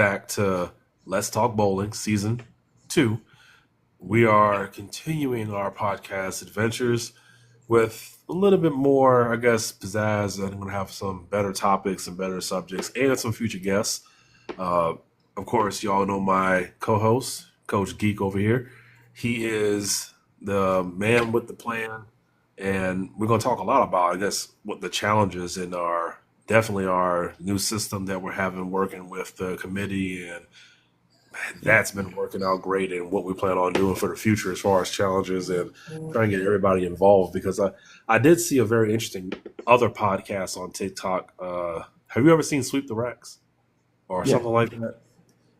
back to Let's Talk Bowling Season 2. We are continuing our podcast adventures with a little bit more, I guess, pizzazz. And I'm going to have some better topics and better subjects and some future guests. Of course, y'all know my co-host, Coach Geek over here. He is the man with the plan. And we're going to talk a lot about, I guess, what the challenges in definitely our new system that we're having working with the committee, and that's been working out great, and what we plan on doing for the future as far as challenges and trying to get everybody involved. Because I did see a very interesting other podcast on TikTok. Have you ever seen Sweep the Racks or something like that?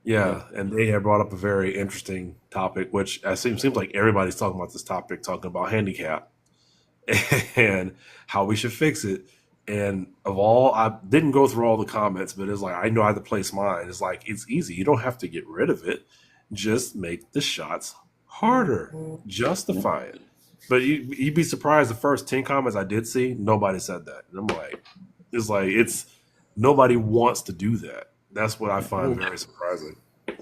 Yeah, and they had brought up a very interesting topic, which seems like everybody's talking about this topic, talking about handicap and how we should fix it. And I didn't go through all the comments, but it's like, I know how to place mine. It's like, it's easy. You don't have to get rid of it. Just make the shots harder. Justify it. But you'd be surprised, the first 10 comments I did see, nobody said that. And I'm like, it's nobody wants to do that. That's what I find very surprising.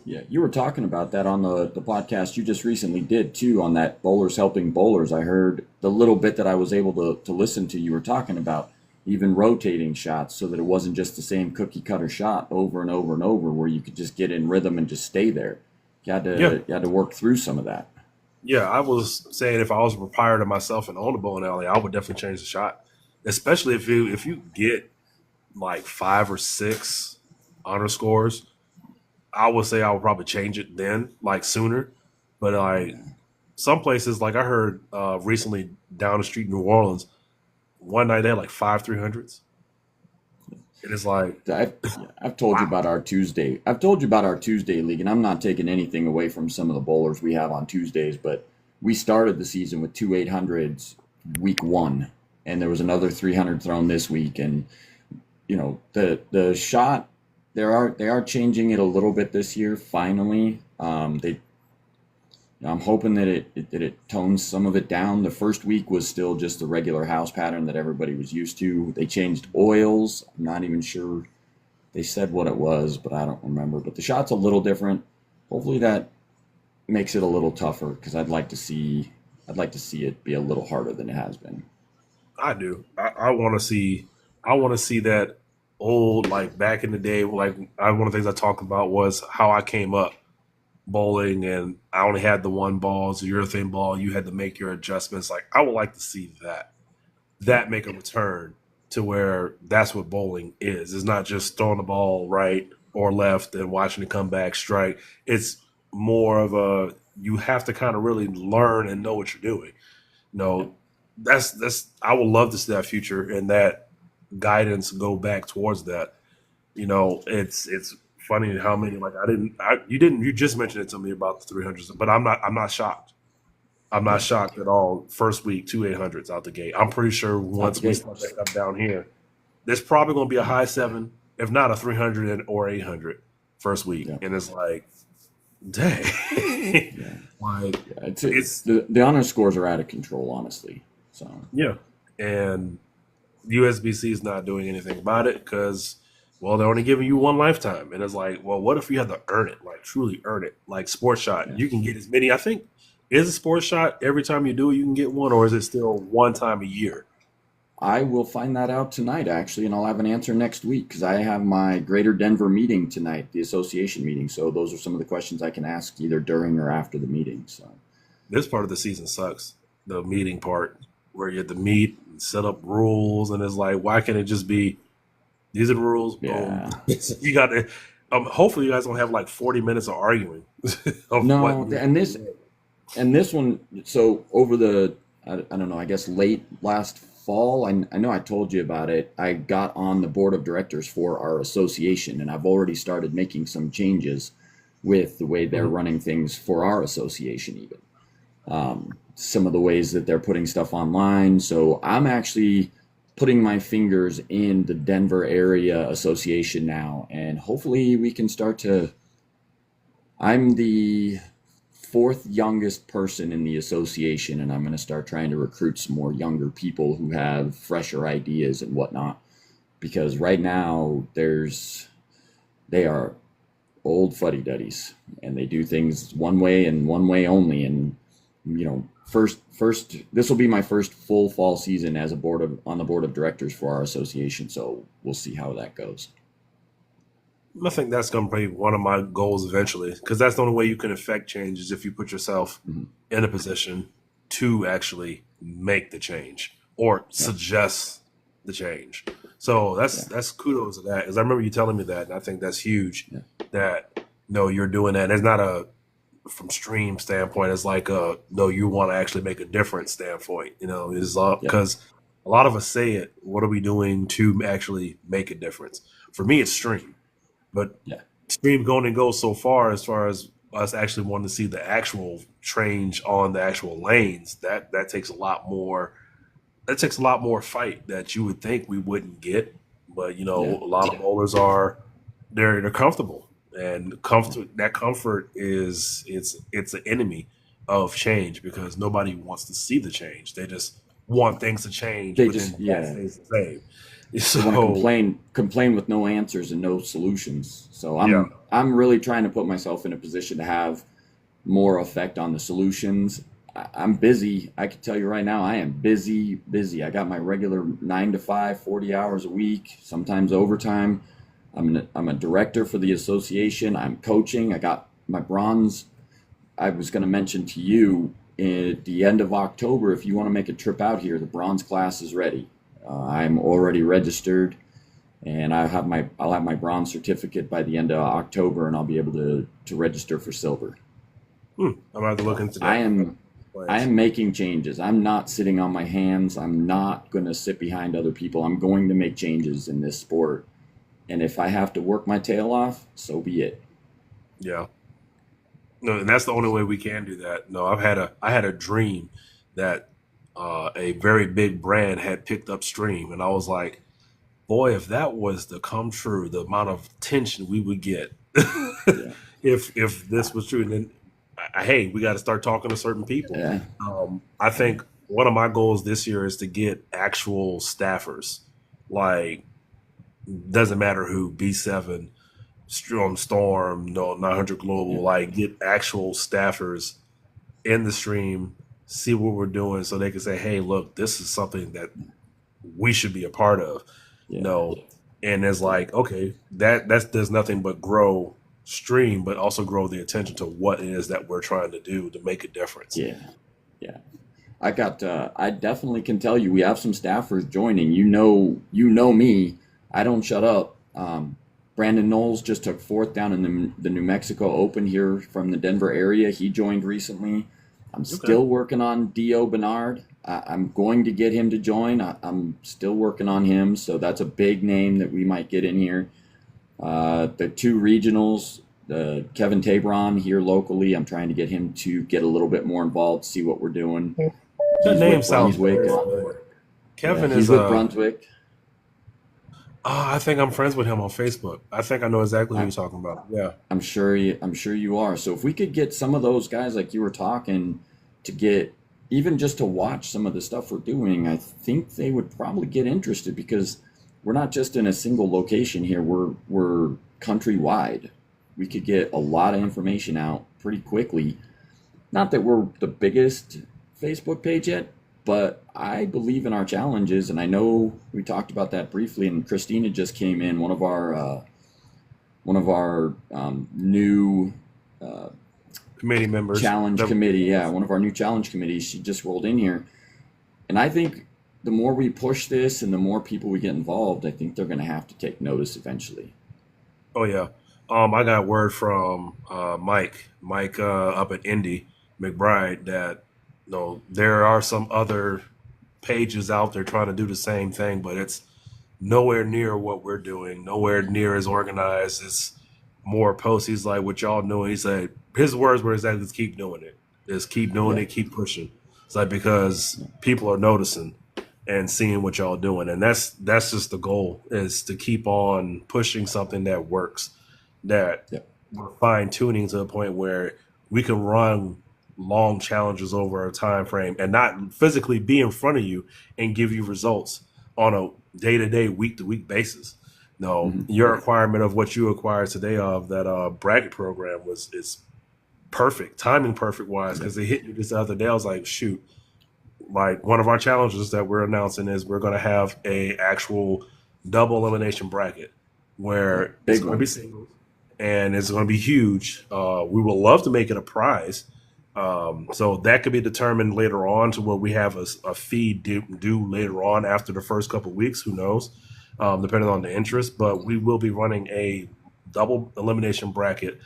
Yeah, you were talking about that on the podcast you just recently did, too, on that Bowlers Helping Bowlers. I heard the little bit that I was able to listen to. You were talking about even rotating shots so that it wasn't just the same cookie cutter shot over and over and over, where you could just get in rhythm and just stay there. You had to work through some of that. Yeah, I was saying if I was a proprietor myself and owned a bowling alley, I would definitely change the shot, especially if you get like 5 or 6 honor scores. I would say I would probably change it then, like sooner. But like some places, like I heard recently down the street in New Orleans, one night they had like 5 300s. It is like I've told you about our Tuesday. I've told you about our Tuesday league, and I'm not taking anything away from some of the bowlers we have on Tuesdays, but we started the season with 2 800s week 1, and there was another 300 thrown this week. And you know, the shot, they are changing it a little bit this year. Finally, I'm hoping that it tones some of it down. The first week was still just the regular house pattern that everybody was used to. They changed oils. I'm not even sure they said what it was, but I don't remember. But the shot's a little different. Hopefully that makes it a little tougher, because I'd like to see it be a little harder than it has been. I do. I want to see that old, like back in the day. Like one of the things I talked about was how I came up bowling, and I only had the one ball, it's a urethane ball. You had to make your adjustments. Like I would like to see that make a return to where that's what bowling is. It's not just throwing the ball right or left and watching it come back strike. It's more of you have to kind of really learn and know what you're doing. That's I would love to see that future and that guidance go back towards that. It's funny how many, like you just mentioned it to me about the 300s, but I'm not shocked. I'm not shocked at all. First week, 2 800s out the gate. I'm pretty sure once we start that stuff down here, there's probably going to be a high 7, if not a 300 or 800 first week. Yeah. And it's like, dang. It's the honor scores are out of control, honestly. So yeah, and USBC is not doing anything about it because, well, they're only giving you one lifetime. And it's like, well, what if you had to earn it, like truly earn it? Like Sports Shot, you can get as many. I think, is a Sports Shot every time you do it, you can get one, or is it still one time a year? I will find that out tonight, actually, and I'll have an answer next week, because I have my Greater Denver meeting tonight, the association meeting. So those are some of the questions I can ask either during or after the meeting. So this part of the season sucks, the meeting part, where you have to meet and set up rules, and it's like, why can't it just be, these are the rules? Yeah. You got to. Hopefully, you guys don't have like 40 minutes of arguing. And this one. So over the, I don't know, I guess late last fall, I know I told you about it. I got on the board of directors for our association, and I've already started making some changes with the way they're running things for our association, even some of the ways that they're putting stuff online. So I'm actually putting my fingers in the Denver area association now, and hopefully we can start to, I'm the 4th youngest person in the association, and I'm going to start trying to recruit some more younger people who have fresher ideas and whatnot, because right now they are old fuddy-duddies, and they do things one way and one way only. And first, this will be my first full fall season as on the board of directors for our association. So we'll see how that goes. I think that's going to be one of my goals eventually, because that's the only way you can affect change is if you put yourself in a position to actually make the change or suggest the change. So that's kudos to that, because I remember you telling me that, and I think that's huge. That you're doing that. And it's not a from stream standpoint. It's like you want to actually make a difference standpoint. Is because a lot of us say it. What are we doing to actually make a difference? For me, it's stream. But stream going and goes so far as us actually wanting to see the actual change on the actual lanes. That takes a lot more. That takes a lot more fight that you would think we wouldn't get. But a lot of bowlers they're comfortable, and that comfort is it's an enemy of change, because nobody wants to see the change. They just want things to change. They just stays the same. So, they want to complain with no answers and no solutions. So I'm really trying to put myself in a position to have more effect on the solutions. I'm busy. I can tell you right now, I am busy. I got my regular 9 to 5, 40 hours a week, sometimes overtime. I'm a director for the association. I'm coaching. I got my bronze. I was going to mention to you at the end of October, if you want to make a trip out here, the bronze class is ready. I'm already registered, and I'll have my bronze certificate by the end of October, and I'll be able to register for silver. I'm going to have to look into that. I am making changes. I'm not sitting on my hands. I'm not going to sit behind other people. I'm going to make changes in this sport, and if I have to work my tail off, so be it. Yeah. No, and that's the only way we can do that. No, I had a dream that a very big brand had picked up stream, and I was like, boy, if that was to come true, the amount of attention we would get if this was true. And then hey, we got to start talking to certain people. I think one of my goals this year is to get actual staffers, like doesn't matter who, B7, Storm, 900 Global, like get actual staffers in the stream, see what we're doing, so they can say, hey, look, this is something that we should be a part of. And it's like, okay, that does nothing but grow stream, but also grow the attention to what it is that we're trying to do to make a difference. I definitely can tell you we have some staffers joining. You know me, I don't shut up. Brandon Knowles just took fourth down in the New Mexico Open here from the Denver area. He joined recently. I'm still working on Dio Bernard. I'm going to get him to join. I'm still working on him, so that's a big name that we might get in here. The two regionals, Kevin Tabron here locally, I'm trying to get him to get a little bit more involved, see what we're doing. That name sounds familiar. Kevin he's is with Brunswick. I think I'm friends with him on Facebook. I think I know exactly who you're talking about. Yeah, I'm sure you are. So if we could get some of those guys like you were talking to get, even just to watch some of the stuff we're doing, I think they would probably get interested, because we're not just in a single location here. We're countrywide. We could get a lot of information out pretty quickly. Not that we're the biggest Facebook page yet, but I believe in our challenges, and I know we talked about that briefly. And Christina just came in, one of our new committee members, challenge committee. Yeah, one of our new challenge committees. She just rolled in here, and I think the more we push this and the more people we get involved, I think they're going to have to take notice eventually. Oh yeah, I got word from Mike up at Indy McBride that there are some other pages out there trying to do the same thing, but it's nowhere near what we're doing, nowhere near as organized. It's more posts. He's like, what y'all doing? He said, his words were exactly, just keep doing it. Just keep doing it, keep pushing. It's like, because people are noticing and seeing what y'all doing. And that's just the goal, is to keep on pushing something that works, that we're fine tuning to the point where we can run long challenges over a time frame and not physically be in front of you and give you results on a day-to-day, week-to-week basis. No, Hmm. your requirement of what you acquired today of that bracket program was is perfect, timing perfect wise, Yep. because they hit me this other day. I was like, shoot, like one of our challenges that we're announcing is we're going to have a actual double elimination bracket Yep. where it's Big going to be one. singles and it's going to be huge. We would love to make it a prize. So that could be determined later on to where we have a fee due later on after the first couple of weeks. Who knows? Depending on the interest, but we will be running a double elimination bracket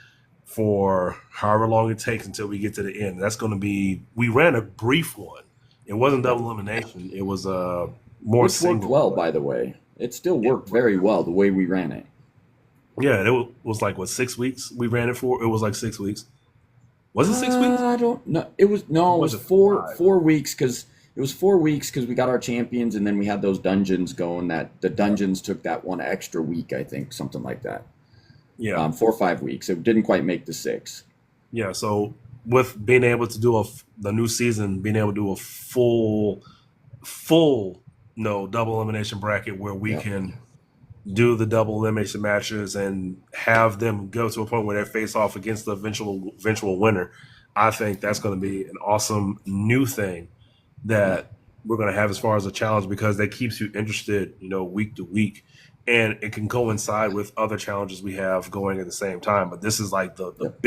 for however long it takes until we get to the end. That's going to be. We ran a brief one. It wasn't Yep. double elimination. It was more Which worked single. well, But by the way. It still it, worked very well the way we ran it. yeah, it was like what 6 weeks we ran it for. It was like 6 weeks. Was it 6 weeks? I don't know. It was no. Or It was was it four 5? 4 weeks because it was 4 weeks because we got our champions and then we had those dungeons going. That the Yeah. dungeons took that one extra week, I think, something like that. Yeah. 4 or 5 weeks. It didn't quite make the six. Yeah. So with being able to do the new season, being able to do a full no double elimination bracket where we Yep. can do the double elimination matches and have them go to a point where they face off against the eventual winner. I think that's going to be an awesome new thing Yeah. that we're going to have as far as a challenge because that keeps you interested, week to week, and it can coincide with other challenges we have going at the same time. But this is like the Yep.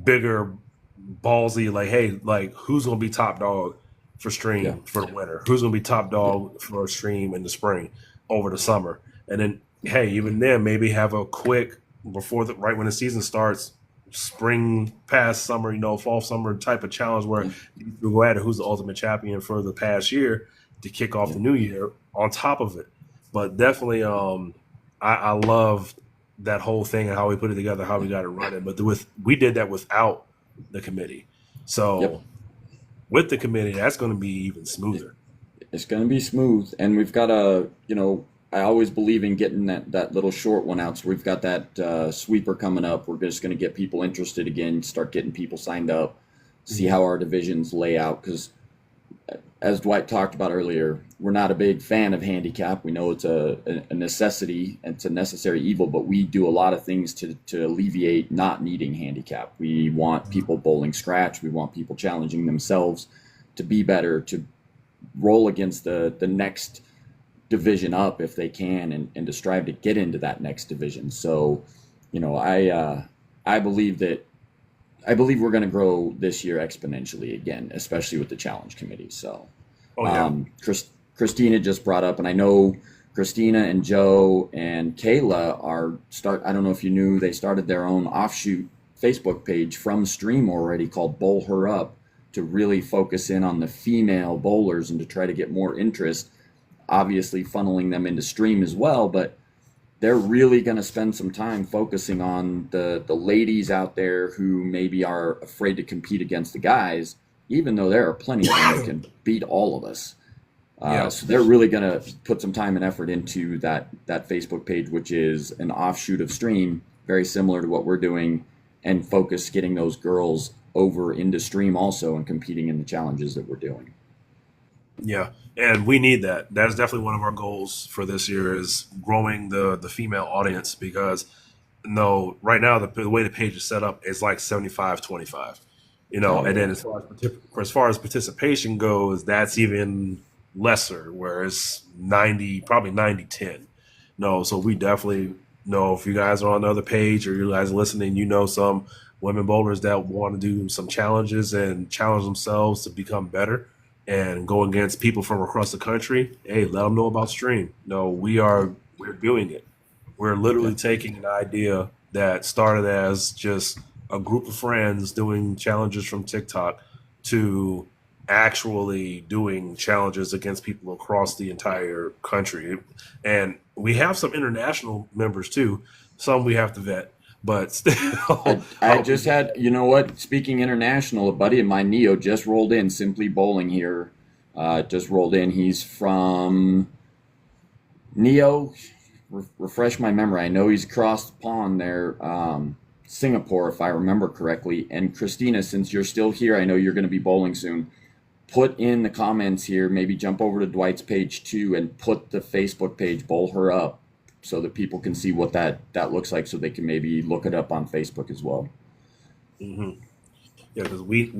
bigger ballsy, like, hey, like who's going to be top dog for Yeah. stream for the winter? Who's going to be top Yeah. dog for stream in the spring over the summer? And then, hey, even then, maybe have a quick before right when the season starts, spring past summer, fall summer type of challenge where Yeah. you go at it, who's the ultimate champion for the past year to kick off Yeah. the new year on top of it. But definitely, I love that whole thing and how we put it together, how we got it running. But we did that without the committee. Yep. So with the committee, that's going to be even It, smoother. it's going to be smooth, and we've got a. I always believe in getting that little short one out. So we've got that sweeper coming up. We're just going to get people interested again, start getting people signed up, see Mhm. how our divisions lay out because as Dwight talked about earlier, we're not a big fan of handicap. We know it's a necessity, it's a necessary evil, but we do a lot of things to alleviate not needing handicap. We want people bowling scratch. We want people challenging themselves to be better, to roll against the next division up if they can, and to strive to get into that next division. So, I believe that I believe we're going to grow this year exponentially again, especially with the challenge committee. So, Oh yeah, Christina just brought up, and I know Christina and Joe and Kayla I don't know if you knew, they started their own offshoot Facebook page from Stream already called Bowl Her Up to really focus in on the female bowlers and to try to get more interest, obviously funneling them into Stream as well, but they're really going to spend some time focusing on the ladies out there who maybe are afraid to compete against the guys, even though there are plenty of them that can beat all of us. yeah. So they're really going to put some time and effort into that Facebook page, which is an offshoot of Stream, very similar to what we're doing, and focus getting those girls over into Stream also and competing in the challenges that we're doing. Yeah, and we need that. That's definitely one of our goals for this year is growing the female audience because no, right now the way the page is set up is like 75-25. Oh And then yeah, as far as participation goes, that's even lesser, whereas 90 probably 90-10. No, so we definitely know if you guys are on the other page or you guys are listening, some women bowlers that want to do some challenges and challenge themselves to become better and go against people from across the country. Hey, let them know about Stream. No, we're doing it. We're yeah, literally taking an idea that started as just a group of friends doing challenges from TikTok to actually doing challenges against people across the entire country. And we have some international members too. Some we have to vet, but still, I just had, you know what? Speaking international, a buddy of mine, Neo, just rolled in. Simply Bowling here, just rolled in. He's from Neo. Refresh my memory. I know he's across the pond there, Singapore, if I remember correctly. And Christina, since you're still here, I know you're going to be bowling soon. Put in the comments here. Maybe jump over to Dwight's page too, and put the Facebook page Bowl Her Up so that people can see what that looks like, so they can maybe look it up on Facebook as well. Hmm. Yeah, because we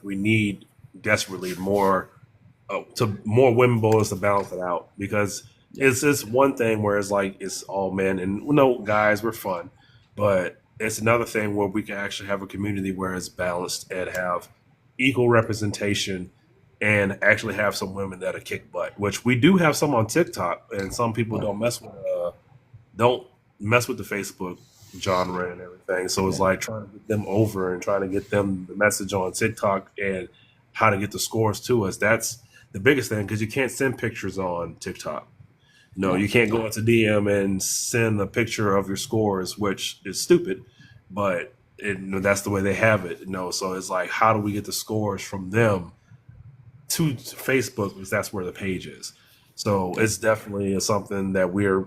need desperately more to more women bowlers to balance it out because Yeah, it's one thing where it's like it's all men and no guys we're fun, but it's another thing where we can actually have a community where it's balanced and have equal representation and actually have some women that are kick butt, which we do have some on TikTok, and some people yeah, don't mess with the Facebook genre and everything. So it's yeah, like trying to get them over and trying to get them the message on TikTok and how to get the scores to us. That's the biggest thing because you can't send pictures on TikTok. No, yeah. you can't go into DM and send a picture of your scores, which is stupid, but that's the way they have it. So it's like, how do we get the scores from them to Facebook because that's where the page is. So Yeah. it's definitely something that we're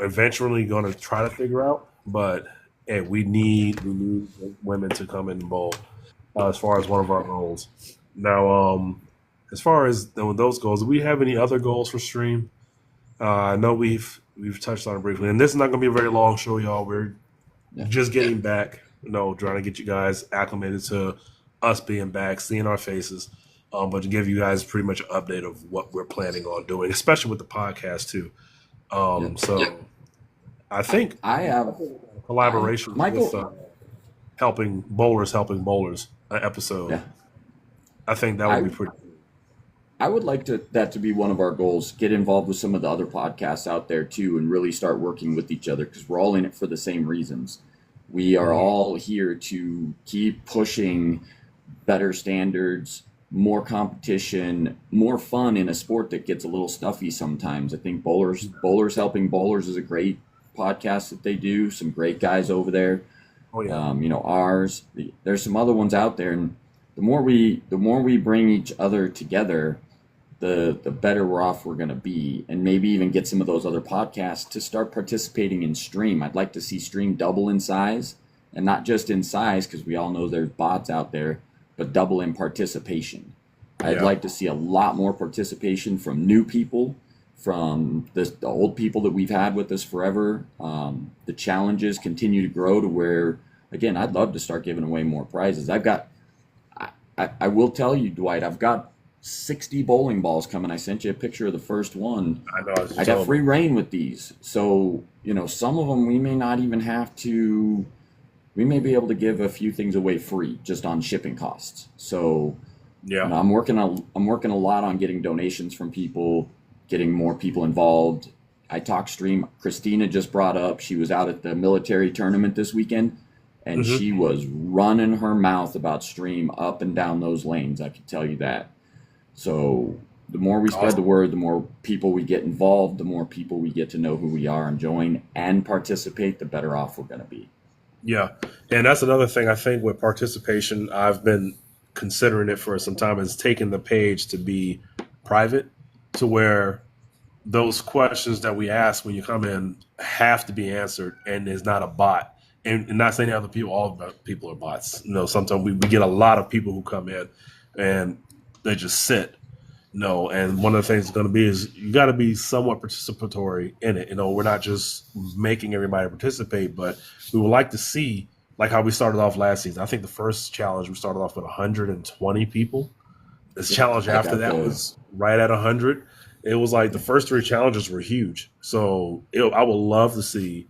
eventually going to try to figure out. But hey, we need women to come in and bowl as far as one of our goals. Now, as far as those goals, do we have any other goals for stream? I know we've touched on it briefly, and this is not going to be a very long show, y'all. We're Yeah. just getting back, trying to get you guys acclimated to us being back, seeing our faces, but to give you guys pretty much an update of what we're planning on doing, especially with the podcast too. Yeah. So I think I have collaboration with Michael. helping bowlers episode. Yeah. I think that would be I pretty. I would like that to be one of our goals. Get involved with some of the other podcasts out there too, and really start working with each other because we're all in it for the same reasons. We are Mhm. all here to keep pushing better standards, more competition, more fun in a sport that gets a little stuffy sometimes. I think bowlers helping bowlers is a great podcast that they do. Some great guys over there. Oh yeah, Ours. There's some other ones out there, and the more we bring each other together, the better we're off we're going to be, and maybe even get some of those other podcasts to start participating in stream. I'd like to see stream double in size, and not just in size because we all know there's bots out there, but double in participation. I'd yeah, like to see a lot more participation from new people, from the old people that we've had with us forever. The challenges continue to grow to where, again, I'd love to start giving away more prizes. I will tell you, Dwight, I've got 60 bowling balls coming. I sent you a picture of the first one. I know. As you I got told me. free reign with these. So, some of them we may not even have to, we may be able to give a few things away free just on shipping costs. So, Yeah. I'm working a lot on getting donations from people, getting more people involved. I talk stream. Christina just brought up she was out at the military tournament this weekend, and Hmm. she was running her mouth about stream up and down those lanes. I can tell you that. So the more we spread the Awesome. word, the more people we get involved, the more people we get to know who we are and join and participate, the better off we're going to be. Yeah, and that's another thing I think with participation. I've been considering it for some time is taking the page to be private, to where those questions that we ask when you come in have to be answered, and there's not a bot. And not saying other people, all of the people are bots. Sometimes we get a lot of people who come in and they just sit. No, and one of the things it's going to be is you got to be somewhat participatory in it. We're not just making everybody participate, but we would like to see like how we started off last season. I think the first challenge we started off with 120 people. This Yep. challenge I after got that the, was right at 100. It was like the yeah, first three challenges were huge. So I would love to see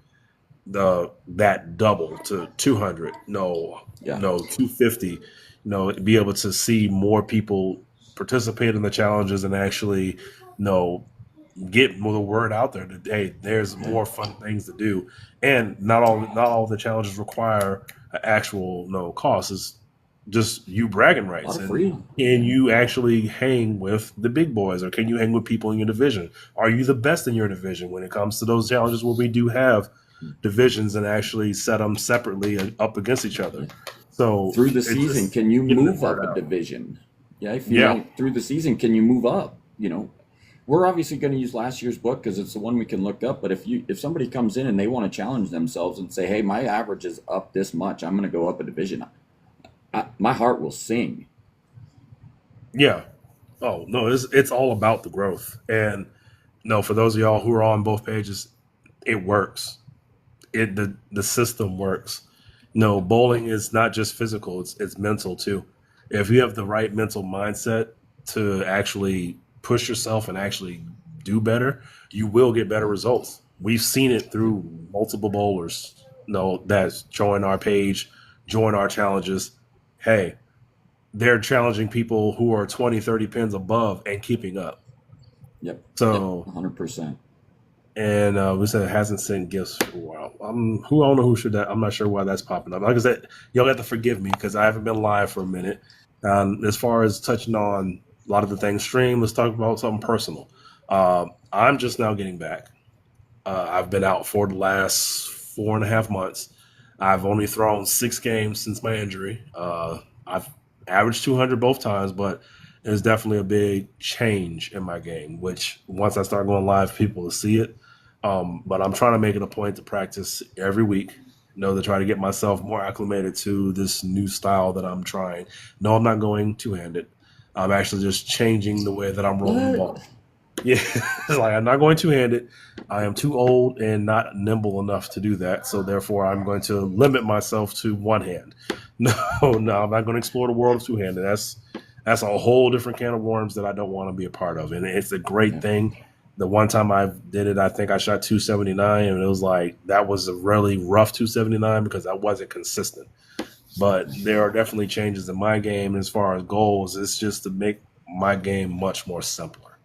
that double to 200. No, yeah, no, 250. Be able to see more people participate in the challenges and actually, get the word out there that hey, there's yeah. more fun things to do, and not all the challenges require an actual no cost. It's just you bragging A lot rights, of and free. can Yeah, you actually hang with the big boys, or can you hang with people in your division? Are you the best in your division when it comes to those challenges where we do have divisions and actually set them separately up against each other? yeah. So Through the it's season, just can you getting the move word up a out. division? Yeah, if you Yeah, rank through the season, can you move up? We're obviously going to use last year's book because it's the one we can look up. But if somebody comes in and they want to challenge themselves and say, "Hey, my average is up this much. I'm going to go up a division," my heart will sing. yeah. Oh no, it's all about the growth. And no, for those of y'all who are on both pages, it works. The system works. No, bowling is not just physical; it's mental too. If you have the right mental mindset to actually push yourself and actually do better, you will get better results. We've seen it through multiple bowlers. No, that's join our page, join our challenges. Hey, they're challenging people who are 20, 30 pins above and keeping up. Yep. Yep. So 100%. and we said it hasn't sent gifts for a while. Who I don't know who should that. I'm not sure why that's popping up. Like I said, y'all have to forgive me because I haven't been live for a minute. As far as touching on a lot of the things stream, let's talk about something personal. I'm just now getting back. I've been out for the last 4.5 months. I've only thrown 6 games since my injury. I've averaged 200 both times, but it's definitely a big change in my game. Which once I start going live, people will see it. But I'm trying to make it a point to practice every week. To try to get myself more acclimated to this new style that I'm trying. No, I'm not going two-handed. I'm actually just changing the way that I'm rolling the ball. What? Yeah, it's like I'm not going two-handed. I am too old and not nimble enough to do that. So therefore, I'm going to limit myself to one hand. No, no, I'm not going to explore the world of two-handed. That's a whole different can of worms that I don't want to be a part of. And it's a great Yeah. thing. The one time I did it, I think I shot 279, and it was like that was a really rough 279 because I wasn't consistent. But there are definitely changes in my game as far as goals. It's just to make my game much more simpler.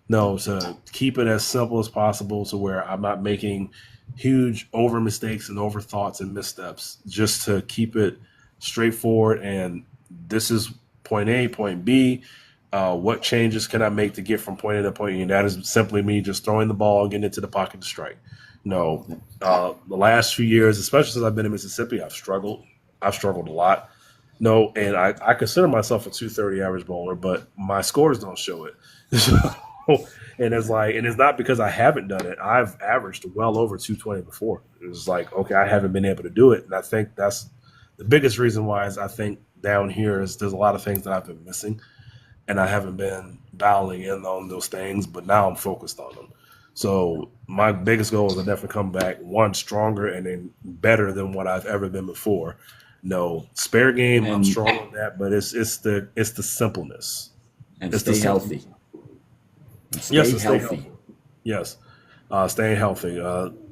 No, to keep it as simple as possible to where I'm not making huge over mistakes and over thoughts and missteps, just to keep it straightforward. And this is point A, point B. What changes can I make to get from point A to point E? And that is simply me just throwing the ball and getting into the pocket to strike. No, the last few years, especially since I've been in Mississippi, I've struggled. I've struggled a lot. No, and I consider myself a 230 average bowler, but my scores don't show it. And it's not because I haven't done it. I've averaged well over 220 before. It's like, okay, I haven't been able to do it. And I think that's the biggest reason why is I think down here is there's a lot of things that I've been missing and I haven't been dialing in on those things, but now I'm focused on them. So my biggest goal is to definitely come back one stronger and then better than what I've ever been before. No spare game, I'm And strong on that, but it's the simpleness. and It's the stay simple. healthy. And Yes, stay to stay healthy. healthy. Yes, staying healthy.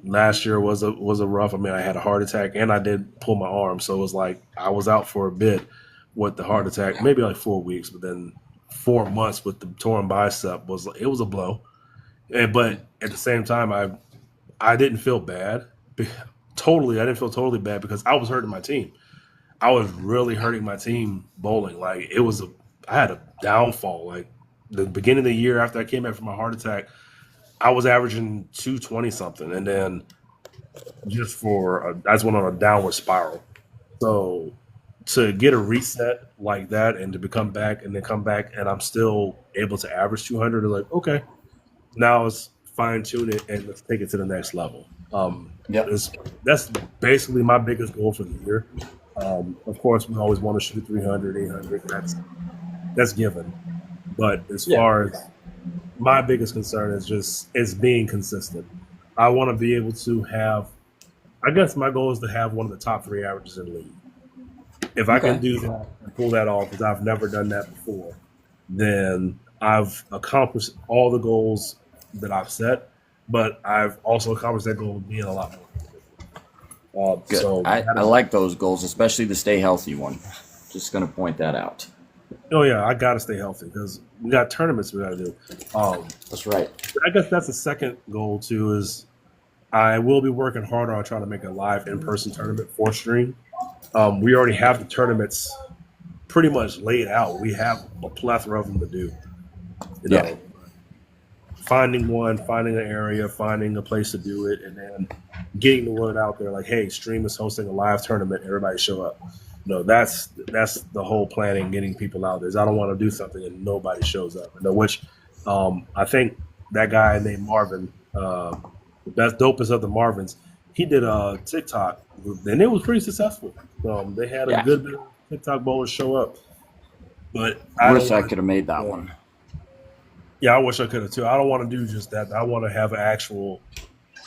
Last year was a rough. I mean, I had a heart attack and I did pull my arm, so it was like I was out for a bit with the heart attack, maybe like 4 weeks, but then 4 months with the torn bicep was a blow. But at the same time, I didn't feel bad. Totally, I didn't feel totally bad because I was hurting my team. I was really hurting my team bowling. Like I had a downfall. Like the beginning of the year after I came back from my heart attack, I was averaging 220 something, and then I just went on a downward spiral. So to get a reset like that and to become back and then come back and I'm still able to average 200, like okay, now let's fine tune it and let's take it to the next level. Yep. That's basically my biggest goal for the year. Of course, we always want to shoot 300, 800. That's given. But as Yeah. far as my biggest concern is being consistent. I want to be able to have. I guess my goal is to have one of the top three averages in the league. If I can Okay. do that and pull that off, because I've never done that before, then I've accomplished all the goals that I've set. But I've also accomplished that goal of being a lot more consistent. Good. So I like those goals, especially the stay healthy one. Just going to point that out. oh yeah, I got to stay healthy because we got tournaments we got to do. That's right. I guess that's the second goal too. Is I will be working harder on trying to make a live in-person tournament for stream. We already have the tournaments pretty much laid out. We have a plethora of them to do. You Yeah. know, finding one, finding an area, finding a place to do it, and then getting the word out there like, hey, Stream is hosting a live tournament. Everybody show up. That's the whole planning, getting people out there. Is I don't want to do something and nobody shows up. Which I think that guy named Marvin, the best dopest of the Marvins, he did a TikTok and it was pretty successful. They had a Yeah. good bit of TikTok bowlers show up, but I don't Wish I want could have made that to. one. Yeah, I wish I could have too. I don't want to do just that. I want to have an actual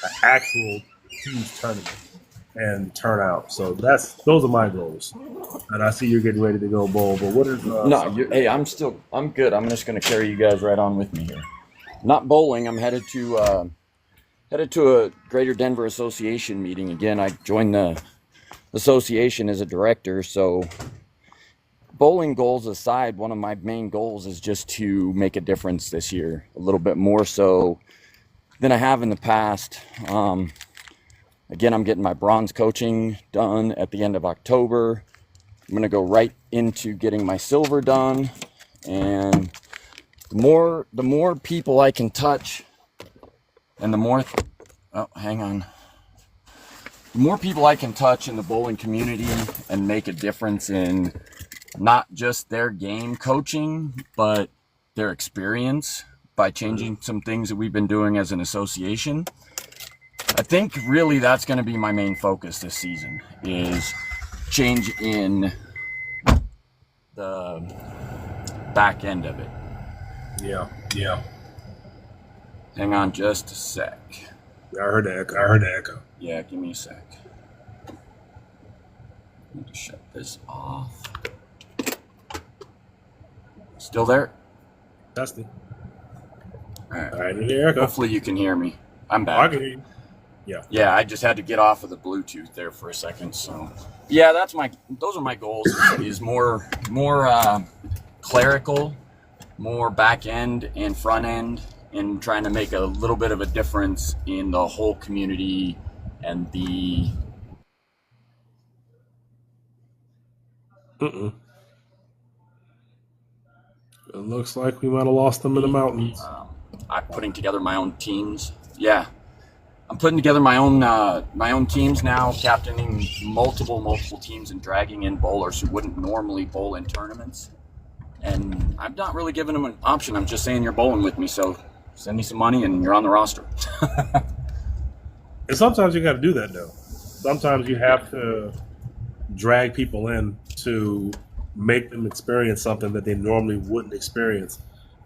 an actual huge tournament and turn out. So those are my goals. And I see you're getting ready to go bowl. But what is No, hey, I'm good. I'm just going to carry you guys right on with me here. Not bowling. I'm headed to a Greater Denver Association meeting. Again, I joined the association as a director. So bowling goals aside, one of my main goals is just to make a difference this year, a little bit more so than I have in the past. Again, I'm getting my bronze coaching done at the end of October. I'm going to go right into getting my silver done. And the more people I can touch and the more people I can touch in the bowling community and make a difference in not just their game coaching, but their experience by changing some things that we've been doing as an association. I think really that's going to be my main focus this season, is change in the back end of it. Yeah. Hang on just a sec. I heard the echo. Yeah, give me a sec. I need to shut this off. Still there? Testing. All right. All right, the echo. Hopefully you can hear me. I'm back. I can hear you. Yeah, I just had to get off of the Bluetooth there for a second. So, yeah, those are my goals. Is more clerical, more back end and front end, and trying to make a little bit of a difference in the whole community and the. It looks like we might have lost them in the mountains. I'm putting together my own teams. Yeah. I'm putting together my own teams now, captaining multiple teams and dragging in bowlers who wouldn't normally bowl in tournaments. And I'm not really giving them an option. I'm just saying you're bowling with me, so send me some money and you're on the roster. And sometimes you got to do that, though. Sometimes you have to drag people in to make them experience something that they normally wouldn't experience.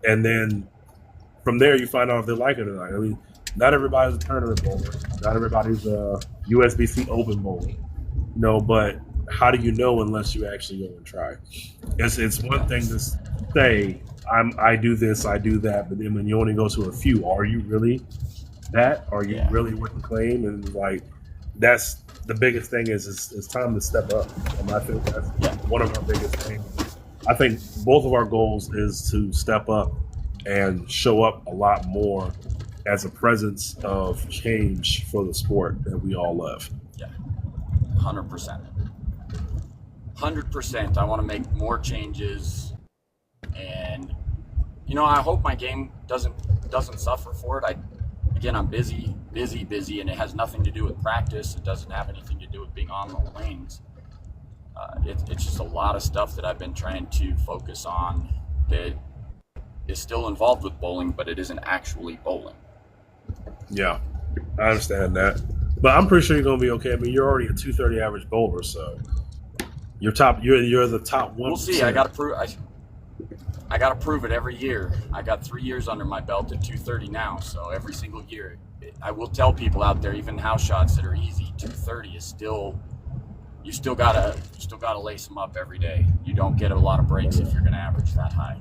And then from there, you find out if they like it or not. I mean, not everybody's a tournament bowler. Not everybody's a USBC open bowler. But how do you know unless you actually go and try? It's one thing to say, I do this, I do that, but then when you only go to a few, are you really that? Are you really wouldn't claim? And that's the biggest thing is it's time to step up. And I think that's one of our biggest things. I think both of our goals is to step up and show up a lot more as a presence of change for the sport that we all love. Yeah, 100%. 100%. I want to make more changes, and I hope my game doesn't suffer for it. I'm busy, and it has nothing to do with practice. It doesn't have anything to do with being on the lanes. It's just a lot of stuff that I've been trying to focus on that is still involved with bowling, but it isn't actually bowling. Yeah, I understand that, but I'm pretty sure you're gonna be okay. I mean, you're already a 230 average bowler, so you're the top one. We'll see. I gotta prove it every year. I got 3 years under my belt at 230 now, so every single year, I will tell people out there, even house shots that are easy, 230 is still. You still gotta lace them up every day. You don't get a lot of breaks if you're gonna average that high.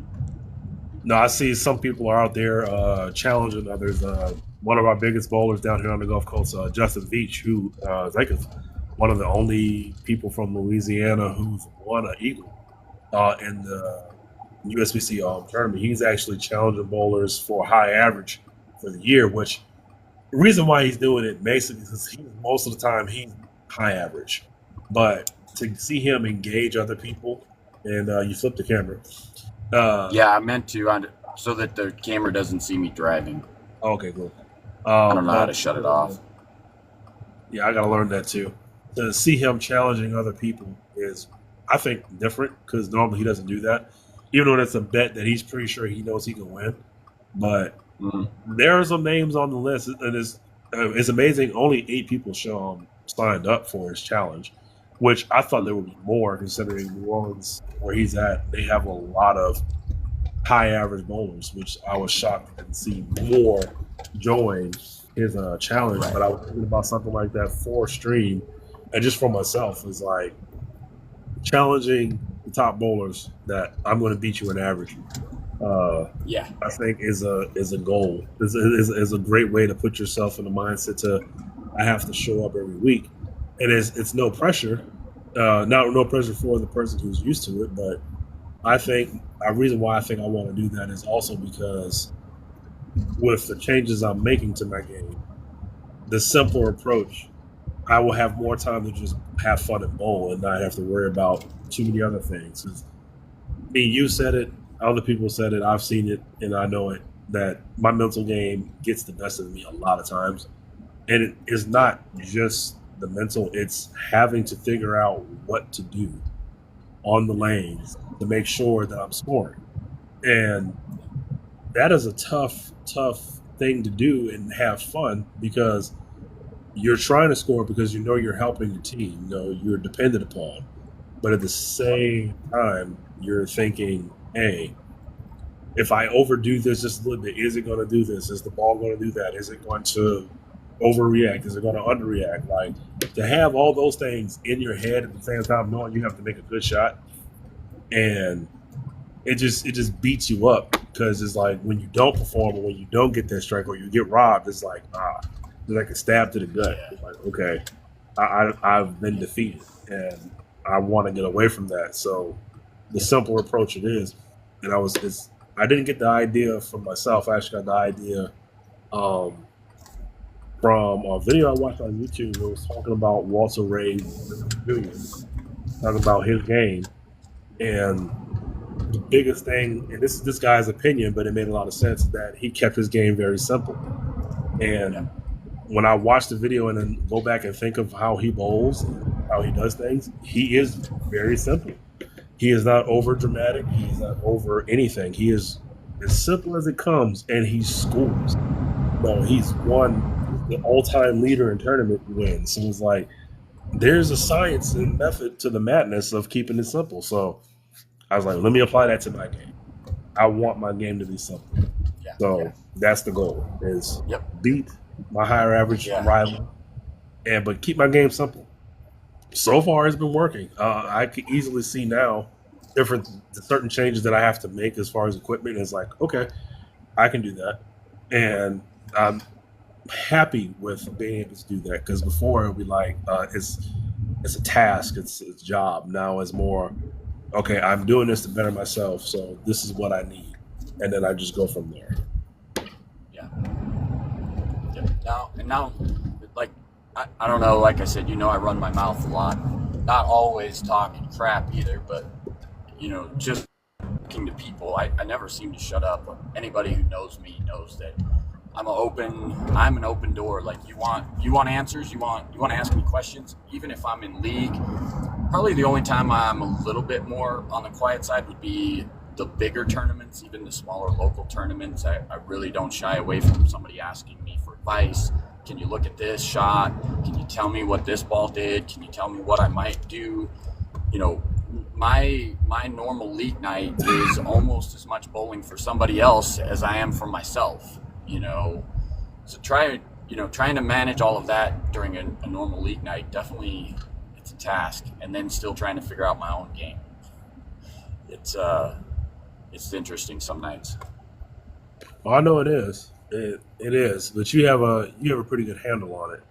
No, I see some people are out there challenging others. One of our biggest bowlers down here on the Gulf Coast, Justin Veach, who is one of the only people from Louisiana who's won an eagle in the USBC tournament. He's actually challenging bowlers for high average for the year, which the reason why he's doing it basically is most of the time he's high average. But to see him engage other people, and you flip the camera. I meant to, so that the camera doesn't see me driving. Okay, cool. I don't know how to shut it off. Yeah, I got to learn that too. To see him challenging other people is, I think, different because normally he doesn't do that. Even though that's a bet that he's pretty sure he knows he can win. But there are some names on the list, and it's amazing. Only 8 people signed up for his challenge, which I thought there would be more considering New Orleans, where he's at. They have a lot of high average bowlers, which I was shocked to see more join his challenge, Right. but I was thinking about something like that for stream, and just for myself is like challenging the top bowlers that I'm going to beat you in average. Uh, Yeah. I think is a goal. Is a great way to put yourself in the mindset to I have to show up every week, and it's no pressure. Not no pressure for the person who's used to it, but I think a reason why I think I want to do that is also because with the changes I'm making to my game, the simpler approach, I will have more time to just have fun and bowl and not have to worry about too many other things. 'Cause me, you said it, other people said it, I've seen it, and I know it that my mental game gets the best of me a lot of times. And it is Yeah. not just the mental, it's having to figure out what to do on the lanes to make sure that I'm scoring. And that is a tough thing to do and have fun because you're trying to score because you know you're helping your team, you know you're dependent upon. But at the same time, you're thinking, hey, if I overdo this just a little bit, is it going to do this? Is the ball going to do that? Is it going to overreact? Is it going to underreact? Like to have all those things in your head at the same time, knowing you have to make a good shot, and it just beats you up because it's like when you don't perform or when you don't get that strike or you get robbed, it's like it's like a stab to the gut. Yeah. It's like okay, I've been Yeah. defeated and I want to get away from that. So the simpler approach it is, and I didn't get the idea from myself. I actually got the idea um, from a video I watched on YouTube. It was talking about Walter Ray Jr. talking about his game and the biggest thing, and this is this guy's opinion, but it made a lot of sense that he kept his game very simple. Yeah. And when I watch the video and then go back and think of how he bowls and how he does things, he is very simple. He is not over dramatic. He is not over anything. He is as simple as it comes, and he scores. No, he's won the all-time leader in tournament wins. So it's like there's a science and method to the madness of keeping it simple. So I was like, let me apply that to my game. I want my game to be simple. Yeah. So that's the goal: is Yep. beat my higher average Yeah. rival, and but keep my game simple. So far, it's been working. I can easily see now different certain changes that I have to make as far as equipment. It's like, okay, I can do that, and I'm happy with being able to do that because before it would be like it's a task, it's a job. Now it's more okay. I'm doing this to better myself, so this is what I need, and then I just go from there. Yeah. Yeah. Now, like, I don't know, like I said, I run my mouth a lot. Not always talking crap either, but, just talking to people. I never seem to shut up. Anybody who knows me knows that I'm an open door. Like, you want answers, you want to ask me questions, even if I'm in league. Probably the only time I'm a little bit more on the quiet side would be the bigger tournaments, even the smaller local tournaments. I really don't shy away from somebody asking me for advice. Can you look at this shot? Can you tell me what this ball did? Can you tell me what I might do? My normal league night is almost as much bowling for somebody else as I am for myself. So trying to manage all of that during a normal league night, definitely it's a task. And then still trying to figure out my own game. It's interesting some nights. Well, I know it is. It is, but you have a pretty good handle on it.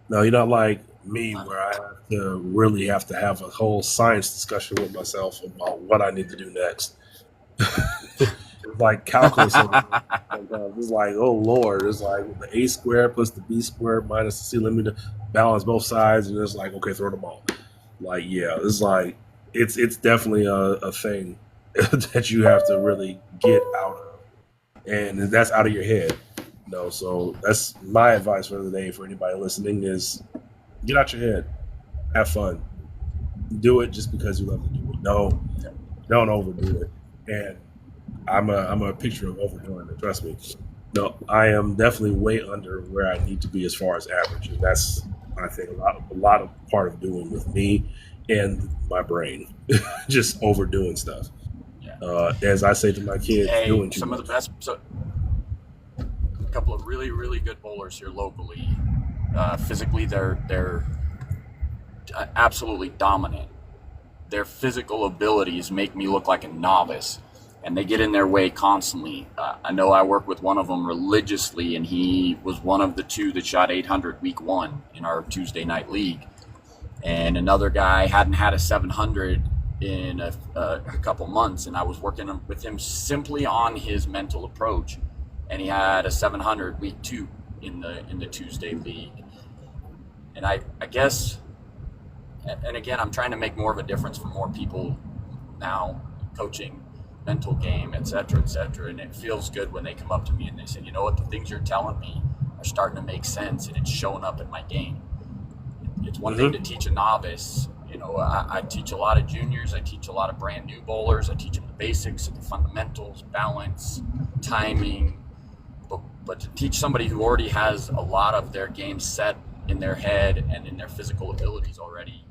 No, you're not like me where I have to have a whole science discussion with myself about what I need to do next. It's like calculus. It's like, oh Lord, it's like the a squared plus the b squared minus the c. Let me balance both sides, and it's like, okay, throw them all. Like, yeah, it's like it's definitely a thing that you have to really get out of, and that's out of your head. So that's my advice for the day for anybody listening is get out your head, have fun, do it just because you love to do it. No, don't overdo it. And I'm a picture of overdoing it. Trust me. No, I am definitely way under where I need to be as far as average, and that's I think a lot of part of doing with me and my brain, just overdoing stuff. Yeah. As I say to my kids, Hey, doing too some of much. the best. So couple of really, really good bowlers here locally. Physically, they're absolutely dominant. Their physical abilities make me look like a novice, and they get in their way constantly. I know I work with one of them religiously, and he was one of the two that shot 800 week one in our Tuesday night league. And another guy hadn't had a 700 in a couple months, and I was working with him simply on his mental approach, and he had a 700 week two in the Tuesday league. And I guess, and again, I'm trying to make more of a difference for more people now, coaching, mental game, et cetera, and it feels good when they come up to me and they say, you know what, the things you're telling me are starting to make sense, and it's showing up in my game. It's one thing to teach a novice. You know, I teach a lot of juniors, I teach a lot of brand new bowlers, I teach them the basics, the fundamentals, balance, timing, but to teach somebody who already has a lot of their game set in their head and in their physical abilities already,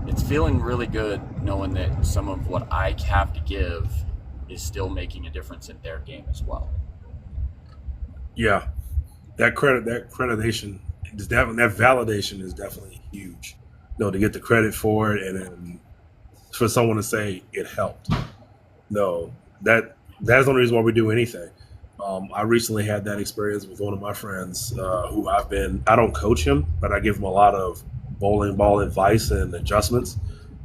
it's feeling really good knowing that some of what I have to give is still making a difference in their game as well. Yeah, that accreditation, that validation is definitely huge. You know, to get the credit for it, and then for someone to say it helped. No, that's the only reason why we do anything. I recently had that experience with one of my friends who I don't coach him, but I give him a lot of bowling ball advice and adjustments,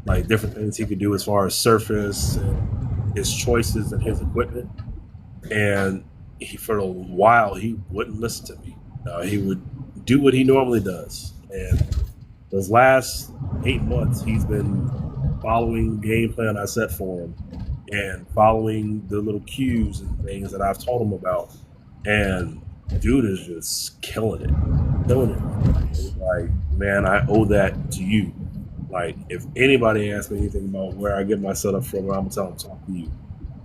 like different things he could do as far as surface and his choices and his equipment. And for a while, he wouldn't listen to me. He would do what he normally does. And those last 8 months, he's been following the game plan I set for him and following the little cues and things that I've told him about. And dude is just killing it. It's like, man, I owe that to you. Like, if anybody asks me anything about where I get my setup from, I'm gonna tell them to talk to you,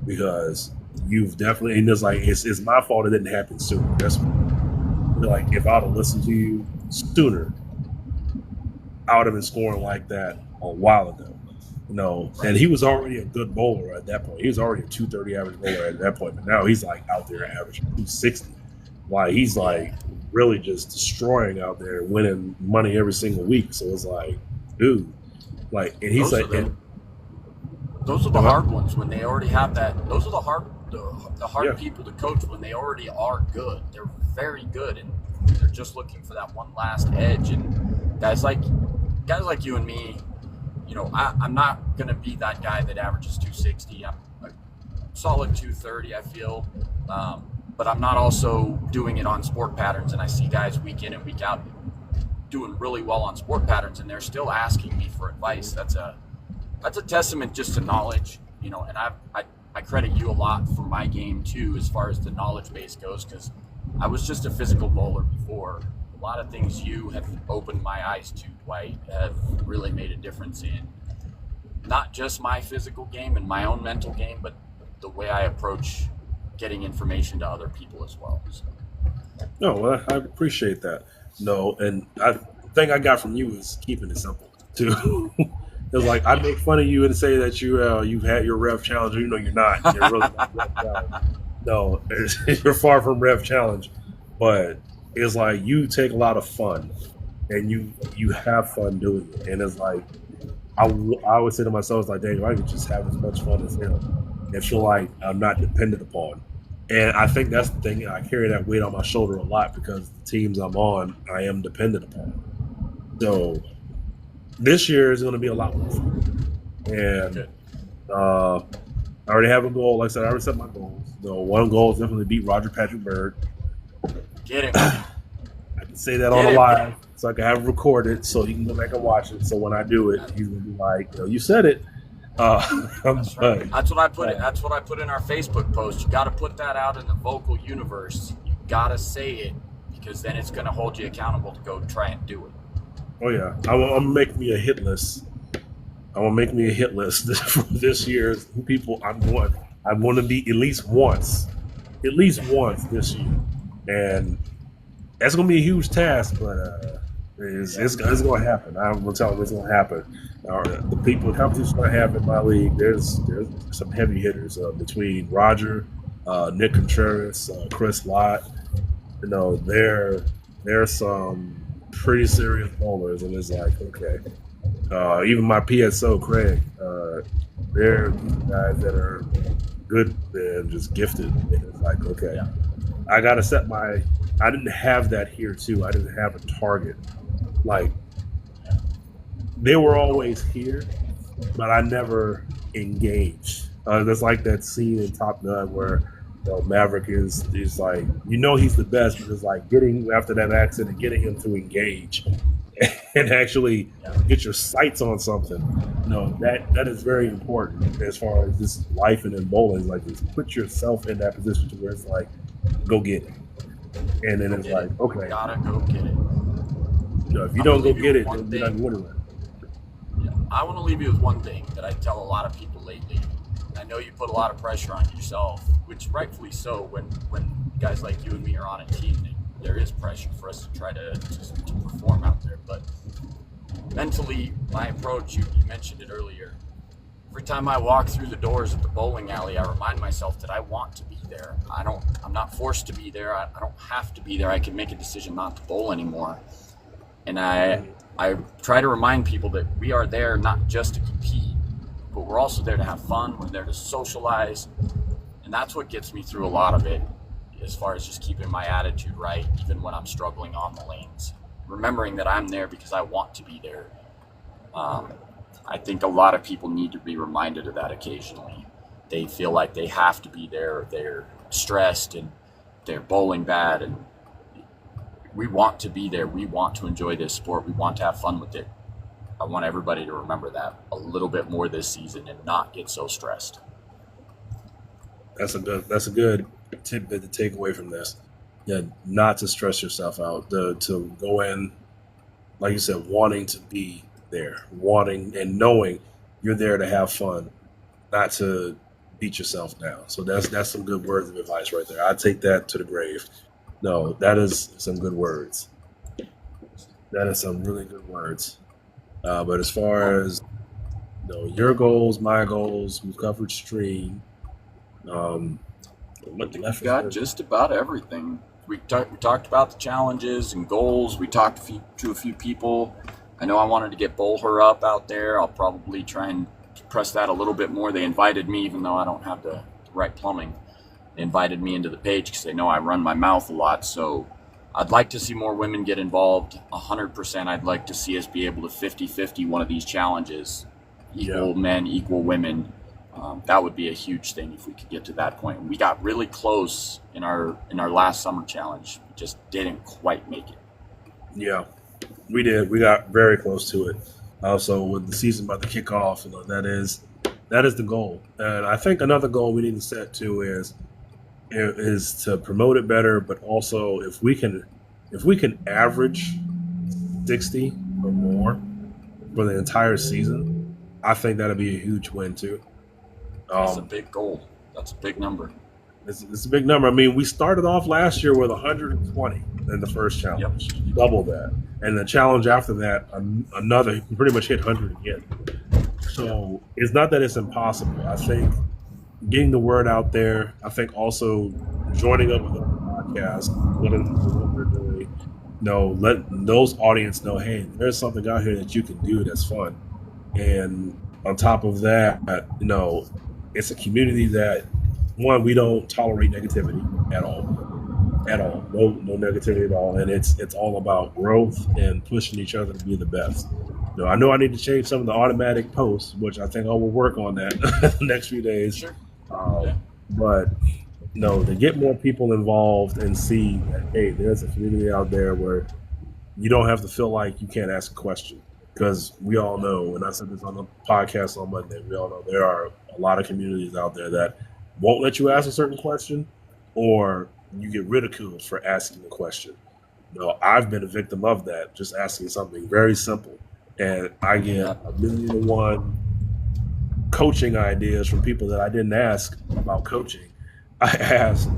because you've definitely. And it's like it's my fault it didn't happen sooner. That's like, if I'd have listened to you sooner, I would have been scoring like that a while ago. You know, and he was already a good bowler at that point. He was already a 230 average bowler at that point, but now he's like out there averaging 260. Like, he's like really just destroying out there, winning money every single week. So it's like, dude, like, and he's those are the hard ones when they already have that. Those are the hard people to coach when they already are good. They're very good, and they're just looking for that one last edge. And guys like you and me, you know, I'm not going to be that guy that averages 260. I'm a solid 230, I feel. But I'm not also doing it on sport patterns. And I see guys week in and week out doing really well on sport patterns, and they're still asking me for advice. That's a testament just to knowledge, you know, and I credit you a lot for my game too, as far as the knowledge base goes, because I was just a physical bowler before. A lot of things you have opened my eyes to, Dwight, have really made a difference in not just my physical game and my own mental game, but the way I approach getting information to other people as well. So. No, well, I appreciate that. No, and the thing I got from you is keeping it simple too. It's like, I make fun of you and say that you've had your Rev Challenge. You know, you're not. You're really not Rev Challenge. No, you're far from Rev Challenge, but it's like you take a lot of fun, and you have fun doing it. And it's like, I would say to myself, it's like, dang, if I could just have as much fun as him and feel like I'm not dependent upon. And I think that's the thing. I carry that weight on my shoulder a lot, because the teams I'm on, I am dependent upon. So this year is going to be a lot more fun. And I already have a goal. Like I said, I already set my goals. So one goal is definitely beat Roger Patrick Bird. Get it. I can say that on the live, so I can have it recorded, so he can go back and watch it. So when I do it, he's gonna be like, you said it. That's right. That's what I put. That's what I put in our Facebook post. You got to put that out in the vocal universe. You got to say it, because then it's going to hold you accountable to go try and do it. Oh yeah, I'm gonna make me a hit list. I'm gonna make me a hit list for this year's people. I'm going to beat at least once this year, and that's going to be a huge task. But it's going to happen. I'm going to tell them it's going to happen. The competition I have in my league, there's some heavy hitters between Roger, Nick Contreras, Chris Lott, there's some pretty serious bowlers, and it's like, okay, even my PSO Craig, there are these guys that are good and just gifted, and it's like, okay, Yeah. I gotta set my. I didn't have that here too. I didn't have a target. Like they were always here, but I never engaged. That's like that scene in Top Gun where Maverick is like he's the best, but it's like getting after that accident, getting him to engage and actually get your sights on something. That is very important as far as this life and in bowling. Like just put yourself in that position to where it's like, go get it, and then it's like, okay, gotta go get it. if you don't go get it, then you're not winning. Yeah. I want to leave you with one thing that I tell a lot of people lately. I know you put a lot of pressure on yourself, which rightfully so. When guys like you and me are on a team, there is pressure for us to try to perform out there. But mentally, my approach, you mentioned it earlier. Every time I walk through the doors at the bowling alley, I remind myself that I want to be there. I'm not forced to be there. I don't have to be there. I can make a decision not to bowl anymore. And I try to remind people that we are there not just to compete, but we're also there to have fun. We're there to socialize. And that's what gets me through a lot of it, as far as just keeping my attitude right, even when I'm struggling on the lanes. Remembering that I'm there because I want to be there. I think a lot of people need to be reminded of that occasionally. They feel like they have to be there. They're stressed and they're bowling bad. And we want to be there. We want to enjoy this sport. We want to have fun with it. I want everybody to remember that a little bit more this season and not get so stressed. That's a good tidbit to take away from this. Yeah, not to stress yourself out. To go in, like you said, wanting to be there, wanting and knowing you're there to have fun, not to beat yourself down. So that's some good words of advice right there. I take that to the grave. No, that is some good words. That is some really good words. But as far as your goals, my goals, we've covered stream. We've got just about everything. We talked about the challenges and goals. We talked to a few people. I know I wanted to get Bowler up out there. I'll probably try and press that a little bit more. They invited me, even though I don't have the right plumbing. They invited me into the page because they know I run my mouth a lot. So I'd like to see more women get involved. 100%. I'd like to see us be able to 50-50 one of these challenges. Equal men, equal women. That would be a huge thing if we could get to that point. We got really close in our last summer challenge. We just didn't quite make it. Yeah, we did. We got very close to it. Also, with the season about to kick off, that is the goal. And I think another goal we need to set too is to promote it better, but also if we can average 60 or more for the entire season, I think that'd be a huge win too. That's a big goal. That's a big number. It's a big number. I mean, we started off last year with 120 in the first challenge, double that, and the challenge after that, another pretty much hit 100 again. So it's not that it's impossible. I think getting the word out there. I think also joining up with a podcast, what we're doing. Let those audience know, hey, there's something out here that you can do that's fun, and on top of that, it's a community that, one, we don't tolerate negativity at all. No negativity at all. And it's all about growth and pushing each other to be the best. I know I need to change some of the automatic posts, which I think I will work on that the next few days. Sure. But to get more people involved and see that, hey, there's a community out there where you don't have to feel like you can't ask a question. Because we all know, and I said this on the podcast on Monday, we all know there are a lot of communities out there that won't let you ask a certain question, or you get ridiculed for asking the question. I've been a victim of that, just asking something very simple. And I get 1,000,001 coaching ideas from people that I didn't ask about coaching. I asked,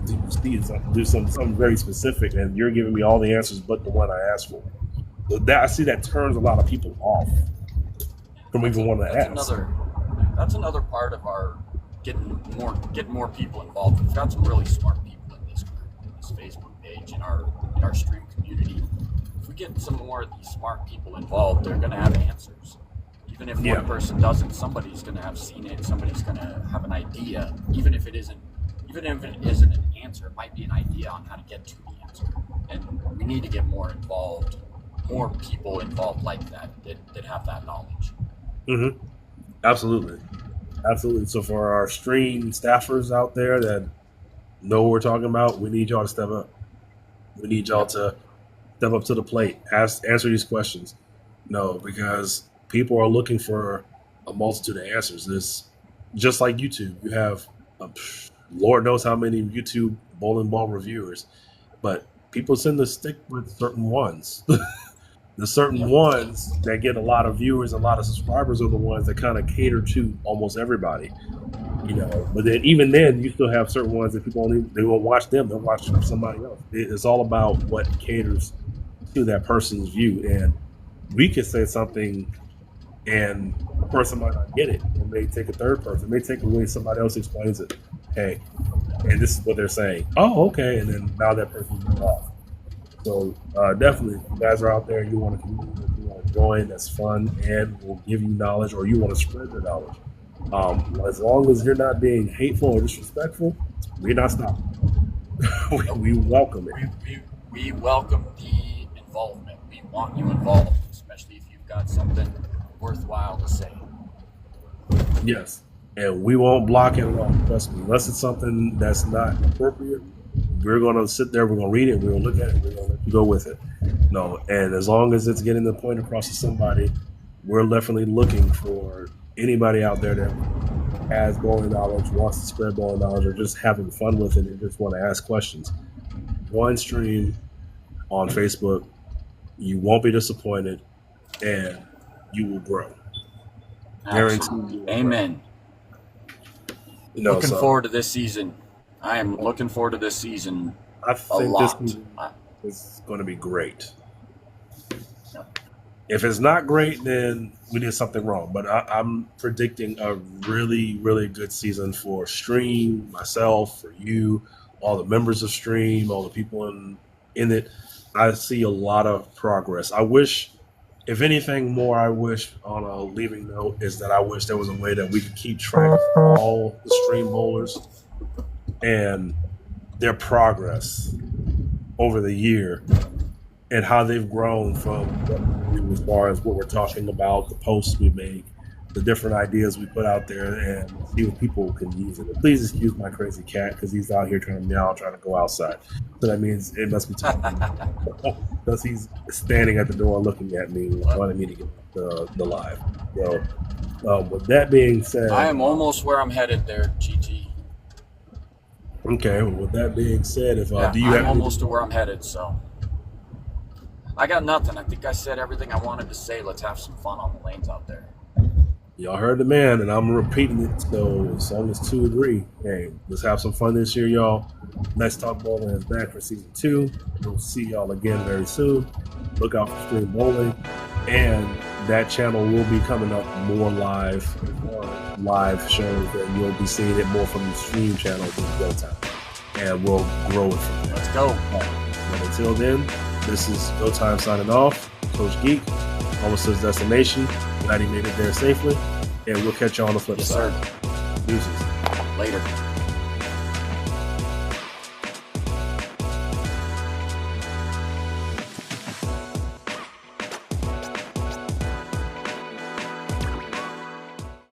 do something very specific, and you're giving me all the answers but the one I asked for. That I see that turns a lot of people off from even wanting to ask. That's another part of our getting more people involved. We've got some really smart people in this group, in this Facebook page. page in our stream community. If we get some more of these smart people involved, they're going to have answers. Even if one person doesn't, somebody's going to have seen it. Somebody's going to have an idea, even if it isn't an answer. It might be an idea on how to get to the answer. And we need to get more involved, more people involved like that have that knowledge. Mm-hmm. Absolutely. So for our stream staffers out there that know what we're talking about, we need y'all to step up. We need y'all to step up to the plate, answer these questions. No, because people are looking for a multitude of answers. This, just like YouTube, you have Lord knows how many YouTube bowling ball reviewers, but people tend to stick with certain ones. The certain ones that get a lot of viewers, a lot of subscribers are the ones that kind of cater to almost everybody, But then, even then, you still have certain ones that people they won't watch them; they'll watch somebody else. It's all about what caters to that person's view, and we could say something, and a person might not get it. It may take a third person. It may take away somebody else explains it. Hey, and this is what they're saying. Oh, okay, and then now that person's off. So definitely, if you guys are out there, you want to communicate, you want to join, that's fun, and will give you knowledge, or you want to spread your knowledge. As long as you're not being hateful or disrespectful, we're not stopping. we welcome it. We welcome the involvement. We want you involved, especially if you've got something worthwhile to say. Yes, and we won't block it at all. Trust me, unless it's something that's not appropriate. We're going to sit there, we're going to read it, we're going to look at it, we're going to let you go with it. No, and as long as it's getting the point across to somebody, we're definitely looking for anybody out there that has bowling knowledge, wants to spread bowling knowledge, or just having fun with it and just want to ask questions. One stream on Facebook, you won't be disappointed, and you will grow. Guaranteed. Amen. Looking forward to this season. I am looking forward to this season. I think this season is going to be great. If it's not great, then we did something wrong. But I'm predicting a really, really good season for Stream, myself, for you, all the members of Stream, all the people in it. I see a lot of progress. I wish, if anything more, I wish on a leaving note is that I wish there was a way that we could keep track of all the Stream bowlers and their progress over the year and how they've grown from as far as what we're talking about, the posts we make, the different ideas we put out there, and see what people can use it. Please excuse my crazy cat because he's out here trying to go outside. So that means it must be time. Because he's standing at the door looking at me, wanting me to get the live. So, with that being said, I am almost where I'm headed there, GT. Okay, well, with that being said, I'm almost to where I'm headed, so I got nothing. I think I said everything I wanted to say. Let's have some fun on the lanes out there. Y'all heard the man, and I'm repeating it, so as long as two agree, hey, let's have some fun this year, y'all. Let's Talk Bowling is back for season 2. We'll see y'all again very soon. Look out for Stream Bowling, and that channel will be coming up more live shows, and you'll be seeing it more from the Stream channel than GeauxTime, and we'll grow it from there. Let's go. But until then, this is GeauxTime signing off. Coach Geek, almost to his destination. Glad he made it there safely, and we'll catch you on the flip side. Yes, sir. Deuces. Later.